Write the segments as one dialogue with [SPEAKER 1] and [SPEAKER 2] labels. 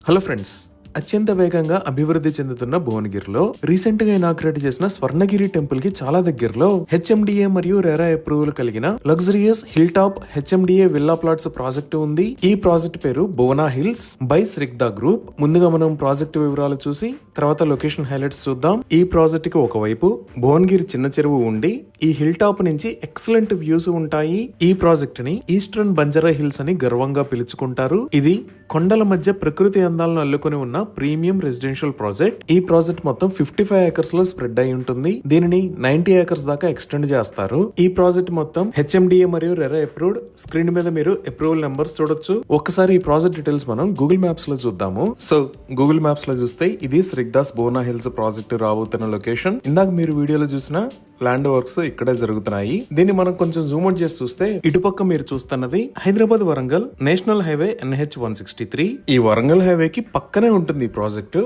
[SPEAKER 1] Hello friends, అత్యంత వేగంగా అభివృద్ధి చెందుతున్న భువనగిరిలో రీసెంట్ గా ఇనాగ్రేట్ చేసిన స్వర్ణగిరి టెంపుల్ కి చాలా దగ్గరలో హెచ్ఎండిఏ మరియు రెరా అప్రూవల్ కలిగిన luxurious hill top HMDA villa plots project ఉంది. ఈ ప్రాజెక్ట్ పేరు భువనా హిల్స్ బై శ్రిగ్దా గ్రూప్. ముందుగా మనం ప్రాజెక్టు వివరాలు చూసి తర్వాత లొకేషన్ హైలైట్స్ చూద్దాం. ఈ ప్రాజెక్ట్ కి ఒకవైపు భువనగిరి చిన్న చెరువు ఉండి ఈ హిల్ టాప్ నుంచి ఎక్సలెంట్ వ్యూస్ ఉంటాయి. ఈ ప్రాజెక్ట్ ని ఈస్టర్న్ బంజారా హిల్స్ అని గర్వంగా పిలుచుకుంటారు. ఇది కొండల మధ్య ప్రకృతి అందాలను అల్లుకొని ఉన్న ప్రీమియం రెసిడెన్షియల్ ప్రాజెక్ట్. ఈ ప్రాజెక్ట్ మొత్తం 55 ఏకర్స్ లో స్ప్రెడ్ అయి ఉంటుంది. దీనిని 90 ఏకర్స్ దాకా ఎక్స్టెండ్ చేస్తారు. ఈ ప్రాజెక్ట్ మొత్తం హెచ్ఎండిఏ మరియు రెరా అప్రూవ్డ్. స్క్రీన్ మీద మీరు అప్రూవల్ నెంబర్స్ చూడొచ్చు. ఒక్కసారి ఈ ప్రాజెక్ట్ డీటెయిల్స్ మనం గూగుల్ మ్యాప్స్ లో చూద్దాము. సో గూగుల్ మ్యాప్స్ లో చూస్తే ఇది శ్రిగ్దాస్ భువనా హిల్స్ ప్రాజెక్ట్ రాబోతున్న లొకేషన్. ఇందాక మీరు వీడియోలో చూసిన ల్యాండ్ వర్క్స్ ఇక్కడే జరుగుతున్నాయి. దీన్ని మనం కొంచెం జూమ్ అవుట్ చేసి చూస్తే ఇటుపక్క మీరు చూస్తున్నది Hyderabad Warangal national highway NH-163. ఈ వరంగల్ హైవే కి పక్కనే ఉంటుంది ఈ ప్రాజెక్టు.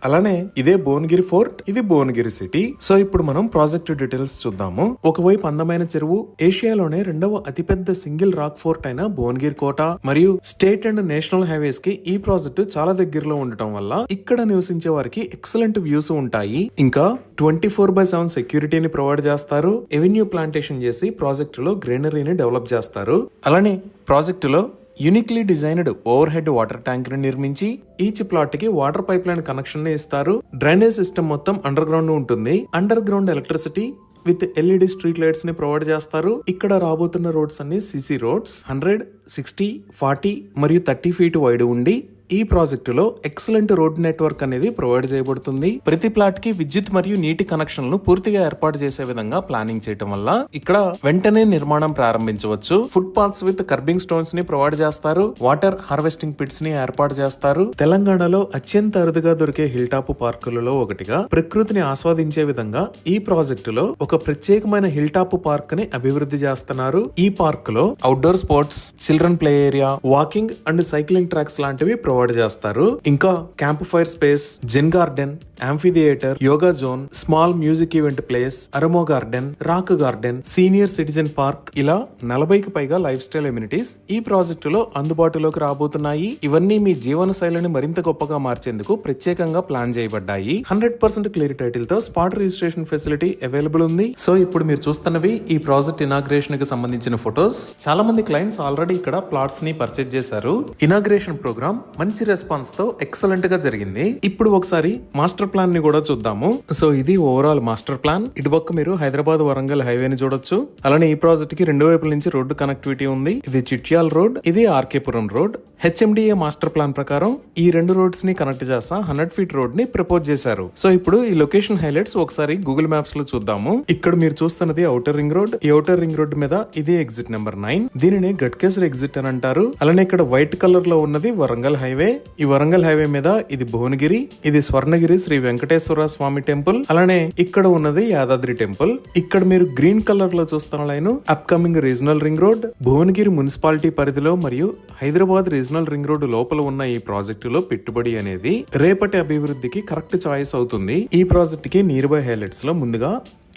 [SPEAKER 1] అలానే ఇదే భువనగిరి ఫోర్ట్, ఇది భువనగిరి సిటీ. సో ఇప్పుడు మనం ప్రాజెక్ట్ డీటెయిల్స్ చూద్దాము. ఒకవైపు అందమైన చెరువు, ఏషియాలోనే రెండవ అతిపెద్ద సింగిల్ రాక్ ఫోర్ట్ అయిన భువనగిరి కోట మరియు స్టేట్ అండ్ నేషనల్ హైవేస్ కి ఈ ప్రాజెక్టు చాలా దగ్గరలో ఉండటం వల్ల ఇక్కడ నివసించే వారికి ఎక్సలెంట్ వ్యూస్ ఉంటాయి. ఇంకా 24/7 సెక్యూరిటీని ప్రొవైడ్ చేస్తారు. ఎవెన్యూ ప్లాంటేషన్ చేసి ప్రాజెక్టులో గ్రీనరీని డెవలప్ చేస్తారు. అలానే ప్రాజెక్టులో uniquely designed over head water tank ని నిర్మించి ఈచ్ ప్లాట్ కి వాటర్ పైప్ లైన్ కనెక్షన్ ని ఇస్తారు. డ్రైనేజ్ సిస్టమ్ మొత్తం అండర్ గ్రౌండ్ ఉంటుంది. Under ground electricity with LED street lights ని ప్రొవైడ్ చేస్తారు. ఇక్కడ రాబోతున్న రోడ్స్ అన్ని CC రోడ్స్ 100, 60, 40 మరియు 30 ఫీట్ వైడ్ ఉండి ఈ ప్రాజెక్టులో ఎక్సలెంట్ రోడ్ నెట్వర్క్ అనేది ప్రొవైడ్ చేయబడుతుంది. ప్రతి ప్లాట్ కి విద్యుత్ మరియు నీటి కనెక్షన్లను పూర్తిగా ఏర్పాటు చేసే విధంగా ప్లానింగ్ చేయడం వల్ల ఇక్కడ వెంటనే నిర్మాణం ప్రారంభించవచ్చు. Foot paths with kerbing stones ని ప్రొవైడ్ చేస్తారు. వాటర్ హార్వెస్టింగ్ పిట్స్ ని ఏర్పాటు చేస్తారు. తెలంగాణలో అత్యంత అరుదుగా దొరికే హిల్ టాప్ పార్కులలో ఒకటిగా ప్రకృతిని ఆస్వాదించే విధంగా ఈ ప్రాజెక్టులో ఒక ప్రత్యేకమైన హిల్ టాప్ పార్క్ ని అభివృద్ధి చేస్తున్నారు. ఈ పార్క్ లో outdoor sports, children play area, walking and cycling tracks లాంటివి ప్రొవైడ్ చేస్తారు. ఇంకా camp fire space, zen garden, amphitheatre, yoga zone, small music event place, aroma garden, rock garden, senior citizen park ఇలా 40కి పైగా లైఫ్ స్టైల్ ఎమ్యూనిటీస్ ఈ ప్రాజెక్టులో అందుబాటులోకి రాబోతున్నాయి. ఇవన్నీ మీ జీవన శైలిని మరింత గొప్పగా మార్చేందుకు ప్రత్యేకంగా ప్లాన్ చేయబడ్డాయి. 100% క్లియర్ టైటిల్ తో స్పాట్ రిజిస్ట్రేషన్ ఫెసిలిటీ అవైలబుల్ ఉంది. సో ఇప్పుడు మీరు చూస్తున్నవి ఈ ప్రాజెక్ట్ ఇనాగ్రేషన్ కి సంబంధించిన ఫొటోస్. చాలా మంది క్లయింట్స్ ఆల్రెడీ ఇక్కడ ప్లాట్స్ ని పర్చేజ్ చేశారు. ఇనాగ్రేషన్ ప్రోగ్రామ్ మంచి రెస్పాన్స్ తో ఎక్సలెంట్ గా జరిగింది. ఇప్పుడు ఒకసారి మాస్టర్ ప్లాన్ ని కూడా చూద్దాము. సో ఇది ఓవరాల్ మాస్టర్ ప్లాన్. ఇటుపక్క మీరు హైదరాబాద్ వరంగల్ హైవేని చూడొచ్చు. అలానే ఈ ప్రాజెక్ట్ కి రెండు వైపుల నుంచి రోడ్డు కనెక్టివిటీ ఉంది. ఇది చిట్యాల్ రోడ్, ఇది RK Puram road. HMDA master plan ప్రకారం ఈ రెండు రోడ్స్ ని కనెక్ట్ చేస్తా 100 ఫీట్ రోడ్ ని ప్రపోజ్ చేశారు. సో ఇప్పుడు ఈ లొకేషన్ హైలైట్స్ ఒకసారి గూగుల్ మ్యాప్స్ లో చూద్దాము. ఇక్కడ మీరు చూస్తున్నది ఔటర్ రింగ్ రోడ్. ఈ ఔటర్ రింగ్ రోడ్ మీద ఇది ఎగ్జిట్ నెంబర్ 9. దీనిని గట్కేసర్ ఎగ్జిట్ అని అంటారు. అలానే ఇక్కడ వైట్ కలర్ లో ఉన్నది వరంగల్ హైవే. ఈ వరంగల్ హైవే మీద ఇది భువనగిరి, ఇది స్వర్ణగిరి శ్రీ వెంకటేశ్వర స్వామి టెంపుల్. అలానే ఇక్కడ ఉన్నది యాదాద్రి టెంపుల్. ఇక్కడ మీరు గ్రీన్ కలర్ లో చూస్తున్న line upcoming regional ring road. Bhuvanagiri municipality పరిధిలో మరియు హైదరాబాద్ రీజనల్ రింగ్ రోడ్ లోపల ఉన్న ఈ ప్రాజెక్టులో పెట్టుబడి అనేది రేపటి అభివృద్ధికి కరెక్ట్ చాయిస్ అవుతుంది. ఈ ప్రాజెక్ట్ కి నియర్ బై హైలైట్స్ లో ముందుగా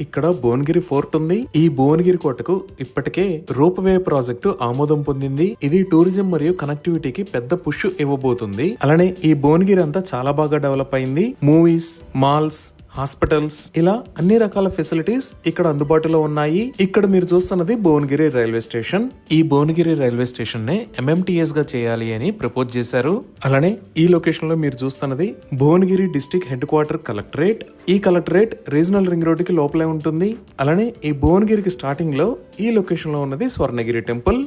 [SPEAKER 1] ఇక్కడ భువనగిరి ఫోర్ట్ ఉంది. ఈ భువనగిరి కోటకు ఇప్పటికే రోప్ వే ప్రాజెక్టు ఆమోదం పొందింది. ఇది టూరిజం మరియు కనెక్టివిటీకి పెద్ద పుష్ ఇవ్వబోతుంది. అలానే ఈ భువనగిరి అంతా చాలా బాగా డెవలప్ అయింది. మూవీస్, మాల్స్, హాస్పిటల్స్ ఇలా అన్ని రకాల ఫెసిలిటీస్ ఇక్కడ అందుబాటులో ఉన్నాయి. ఇక్కడ మీరు చూస్తున్నది భువనగిరి రైల్వే స్టేషన్. ఈ భువనగిరి రైల్వే స్టేషన్ నే MMTS గా చేయాలి అని ప్రపోజ్ చేశారు. అలానే ఈ లొకేషన్ లో మీరు చూస్తున్నది Bhuvanagiri district head quarter collectorate. ఈ కలెక్టరేట్ రీజనల్ రింగ్ రోడ్ కి లోపలే ఉంటుంది. అలానే ఈ భువనగిరికి స్టార్టింగ్ లో ఈ లొకేషన్ లో ఉన్నది స్వర్ణగిరి టెంపుల్.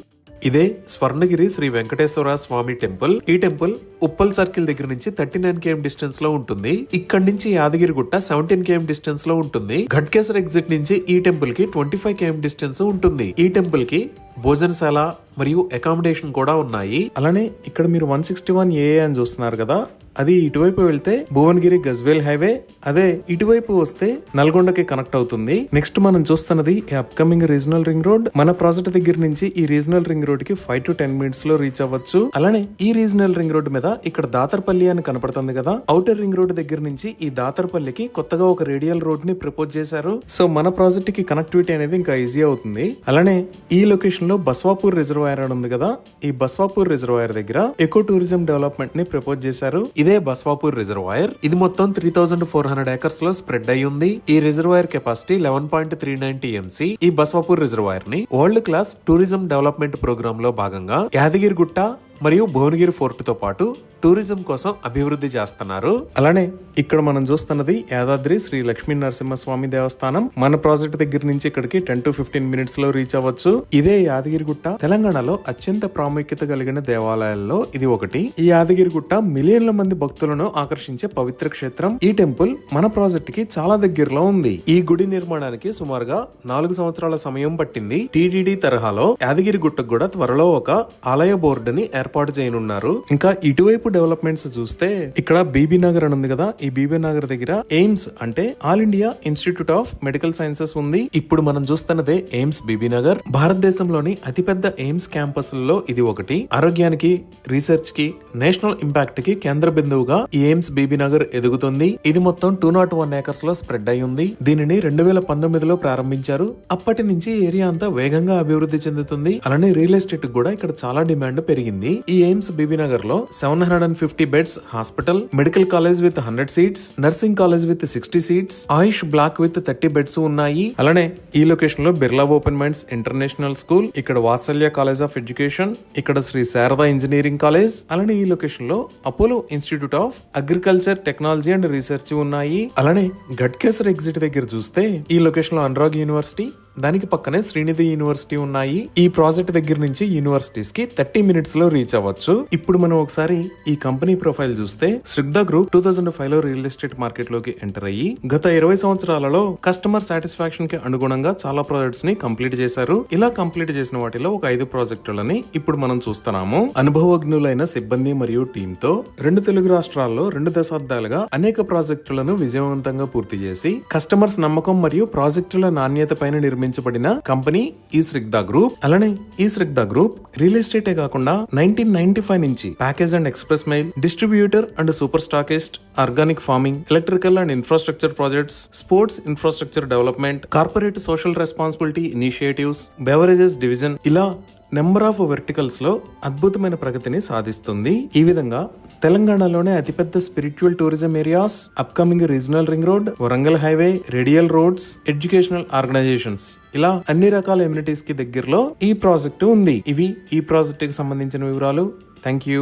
[SPEAKER 1] ఇదే స్వర్ణగిరి శ్రీ వెంకటేశ్వర స్వామి టెంపుల్. ఈ టెంపుల్ ఉప్పల్ సర్కిల్ దగ్గర నుంచి 39 km డిస్టెన్స్ లో ఉంటుంది. ఇక్కడ నుంచి యాదగిరిగుట్ట 17 km డిస్టెన్స్ లో ఉంటుంది. ఘట్కేసర్ ఎగ్జిట్ నుంచి ఈ టెంపుల్ కి 25 km డిస్టెన్స్ ఉంటుంది. ఈ టెంపుల్ కి భోజనశాల మరియు అకామిడేషన్ కూడా ఉన్నాయి. అలానే ఇక్కడ మీరు 161AA అని చూస్తున్నారు కదా, అది ఇటువైపు వెళ్తే భువనగిరి గజ్వేల్ హైవే, అదే ఇటువైపు వస్తే నల్గొండకి కనెక్ట్ అవుతుంది. నెక్స్ట్ మనం చూస్తున్నది అప్కమింగ్ రీజనల్ రింగ్ రోడ్. మన ప్రాజెక్ట్ దగ్గర నుంచి ఈ రీజనల్ రింగ్ రోడ్ కి 5 to 10 minutes లో రీచ్ అవ్వచ్చు. అలానే ఈ రీజనల్ రింగ్ రోడ్ మీద ఇక్కడ దాతర్పల్లి అని కనపడుతుంది కదా, ఔటర్ రింగ్ రోడ్ దగ్గర నుంచి ఈ దాతర్పల్లికి కొత్తగా ఒక రేడియల్ రోడ్ ని ప్రపోజ్ చేశారు. సో మన ప్రాజెక్ట్ కి కనెక్టివిటీ అనేది ఇంకా ఈజీ అవుతుంది. అలానే ఈ లొకేషన్ లో బస్వాపూర్ రిజర్వాయర్ అని ఉంది కదా, ఈ బస్వాపూర్ రిజర్వాయర్ దగ్గర ఎకో టూరిజం డెవలప్మెంట్ ని ప్రపోజ్ చేశారు. ఇదే బస్వాపూర్ రిజర్వాయర్. ఇది మొత్తం 3400 ఏకర్స్ లో స్ప్రెడ్ అయి ఉంది. ఈ రిజర్వాయర్ కెపాసిటీ 11.39 TMC. ఈ బస్వాపూర్ రిజర్వాయర్ ని world class tourism development programme లో భాగంగా యాదగిరిగుట్ట మరియు భువనగిరి ఫోర్ట్ తో పాటు టూరిజం కోసం అభివృద్ధి చేస్తున్నారు. అలానే ఇక్కడ మనం చూస్తున్నది యాదాద్రి శ్రీ లక్ష్మీ నరసింహస్వామి దేవస్థానం. మన ప్రాజెక్ట్ దగ్గర నుంచి ఇక్కడికి 10 to 15 minutes లో రీచ్ అవ్వచ్చు. ఇదే యాదగిరిగుట్ట తెలంగాణలో అత్యంత ప్రాముఖ్యత కలిగిన దేవాలయాల్లో ఇది ఒకటి. ఈ యాదగిరిగుట్ట మిలియన్ల మంది భక్తులను ఆకర్షించే పవిత్ర క్షేత్రం. ఈ టెంపుల్ మన ప్రాజెక్ట్ కి చాలా దగ్గరలో ఉంది. ఈ గుడి నిర్మాణానికి సుమారుగా 4 సంవత్సరాల సమయం పట్టింది. టీటీడీ తరహాలో యాదగిరిగుట్టకు కూడా త్వరలో ఒక ఆలయ బోర్డుని ఏర్పాటు చేయనున్నారు. ఇంకా ఇటువైపు డెవలప్మెంట్స్ చూస్తే ఇక్కడ బీబీ నగర్ అని ఉంది కదా, ఈ బీబీ నగర్ దగ్గర ఎయిమ్స్ అంటే all India institute of medical sciences ఉంది. ఇప్పుడు మనం చూస్తున్నదే ఎయిమ్స్ బీబీ నగర్. భారతదేశంలోని అతిపెద్ద ఎయిమ్స్ క్యాంపస్లలో ఇది ఒకటి. ఆరోగ్యానికి, రీసెర్చ్ కి, నేషనల్ ఇంపాక్ట్ కి కేంద్ర బిందువుగా ఈ ఎయిమ్స్ బీబీ నగర్ ఎదుగుతుంది. ఇది మొత్తం 201 ఏకర్స్ లో స్ప్రెడ్ అయి ఉంది. దీనిని 2019లో ప్రారంభించారు. అప్పటి నుంచి ఏరియా అంతా వేగంగా అభివృద్ధి చెందుతుంది. అలానే రియల్ ఎస్టేట్ కూడా ఇక్కడ చాలా డిమాండ్ పెరిగింది. ఈ ఎయిమ్స్ బీబీ నగర్ లో 750 beds hospital, medical college with 100 seats, nursing college with 60 seats, AYUSH block with 30 beds ఉన్నాయి. అలానే ఈ లొకేషన్ లో Birla Open Minds International School, ఇక్కడ వాత్సల్య కాలేజ్ ఆఫ్ ఎడ్యుకేషన్, ఇక్కడ శ్రీ శారదా ఇంజనీరింగ్ కాలేజ్, అలానే ఈ లొకేషన్ లో Apollo institute of agriculture technology and research ఉన్నాయి. అలానే గట్కేసర్ ఎగ్జిట్ దగ్గర చూస్తే ఈ లొకేషన్ లో అనురాగ్ యూనివర్సిటీ, దానికి పక్కనే శ్రీనిధి యూనివర్సిటీ ఉన్నాయి. ఈ ప్రాజెక్ట్ దగ్గర నుంచి యూనివర్సిటీస్ కి 30 minutes లో రీచ్ అవ్వచ్చు. ఇప్పుడు మనం ఒకసారి ఈ కంపెనీ ప్రొఫైల్ చూస్తే శ్రిగ్ధా గ్రూప్ 2005 లో రియల్ ఎస్టేట్ మార్కెట్ లోకి ఎంటర్ అయ్యి గత 20 సంవత్సరాలలో కస్టమర్ సాటిస్ఫాక్షన్ కి అనుగుణంగా చాలా ప్రాజెక్ట్స్ ని కంప్లీట్ చేశారు. ఇలా కంప్లీట్ చేసిన వాటిలో ఒక 5 ప్రాజెక్టులని ఇప్పుడు మనం చూస్తున్నాము. అనుభవజ్ఞులైన సిబ్బంది మరియు టీమ్ తో 2 తెలుగు రాష్ట్రాల్లో 2 దశాబ్దాలుగా అనేక ప్రాజెక్టులను విజయవంతంగా పూర్తి చేసి కస్టమర్స్ నమ్మకం మరియు ప్రాజెక్టుల నాణ్యత పైన నిర్మించబడిన కంపెనీ ఈ శ్రిగ్ధా గ్రూప్. అలానే ఈ శ్రిగ్ధా గ్రూప్ రియల్ ఎస్టేటే కాకుండా 1995 నుంచి package and express mail, distributor and super stockist, organic farming, electrical and infrastructure projects, sports infrastructure development, corporate social responsibility initiatives, beverages division, ఇలా నెంబర్ ఆఫ్ వెర్టికల్స్ లో అద్భుతమైన ప్రగతిని సాధిస్తుంది. ఈ విధంగా తెలంగాణలోనే అతిపెద్ద spiritual tourism areas, upcoming regional ring road, Warangal highway, radial roads, educational organisations, ఇలా అన్ని రకాల ఎమ్యూనిటీస్ కి దగ్గరలో ఈ ప్రాజెక్టు ఉంది. ఇవి ఈ ప్రాజెక్ట్ కి సంబంధించిన వివరాలు. Thank you.